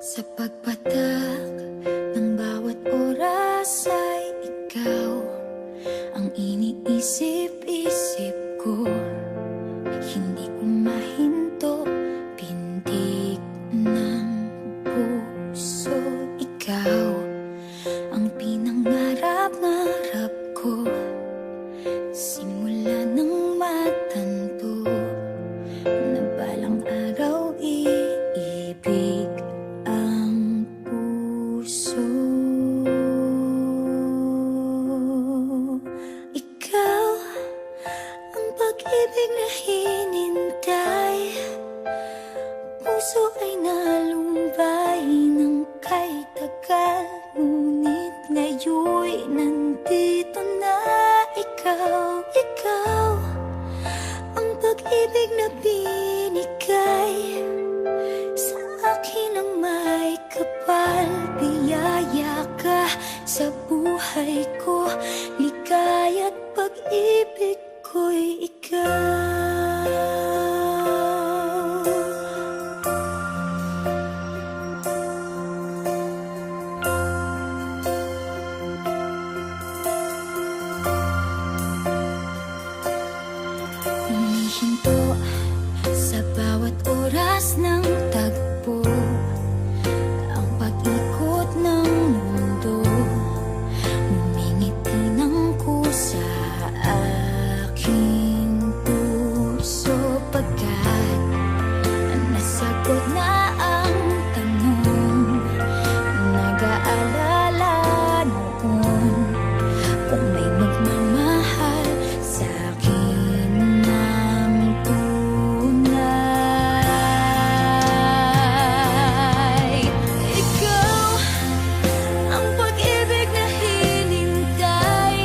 Sa pagpatak ng bawat oras ay ikaw ang iniisip-isip ko. Hindi ko mahinto, pintig ng puso. Ikaw ang pinangarap-ngarap ko, simula ng matanto na balang araw iibig ang puso. Ikaw ang pag-ibig na hinintay, puso ay nalumbay ng kay tagal, ngunit ngayon'y nandito na ikaw. Ikaw ang pag-ibig na binigay sa akin ang may kapal. Biyaya ka sa buhay ko, ligaya't pag-ibig ko'y ikaw. Humihinto sa bawat oras ng tagpo, ang pag-ikot ng mundo, ngumingiti ng kusa aking puso. Pagkat nasagot na ang tanong, nag-aalala noon kung may magmamahal sa'kin ng tunay. Ikaw ang pag-ibig na hinintay,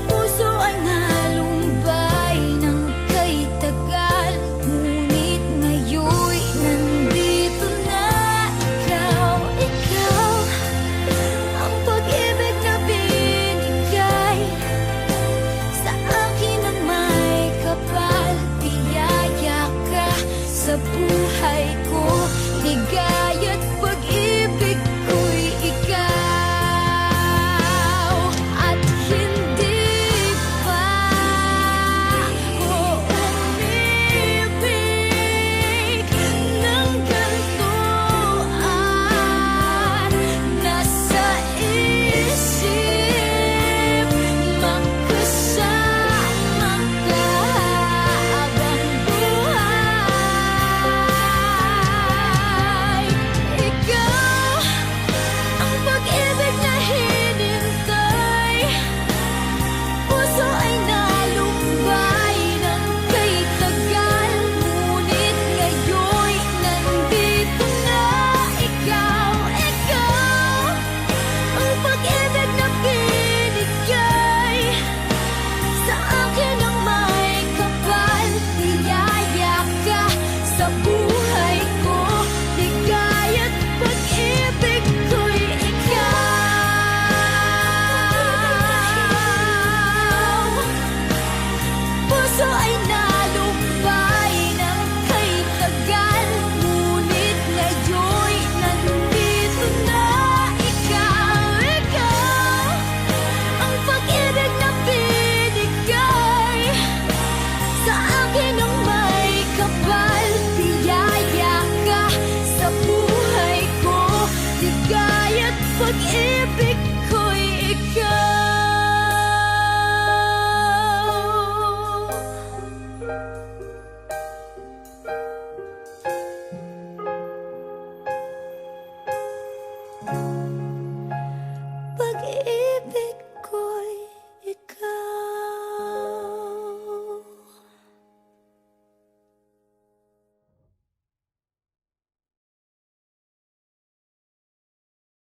puso ay nalumbay ng kay tagal, ngunit ngayon'y nandito na ikaw. Ikaw ang pag-ibig na binigay sa akin ang may kapal. Biyaya ka sa buhay ko, ligaya't pag-ibig ko'y ikaw. At hindi pa ako umibig ng ganito, at nasa isip magkasama ka habang buhay. Ikaw ang pag-ibig na hinintay, puso ay nalumbay ng kay tagal, ngunit ngayon'y nandito na ikaw. Ikaw ang pag-ibig na binigay sa akin ang may kapal. Biyaya ka sa buhay ko, ligaya't pag-ibig ko'y ikaw. Puso ay nalumbay ng kay tagal, ngunit ngayon'y nandito na ikaw. Ikaw ang pag-ibig na binigay sa akin ang may kapal. Biyaya ka sa buhay ko, ligaya't pag-ibig ko'y ikaw. Pag-ibig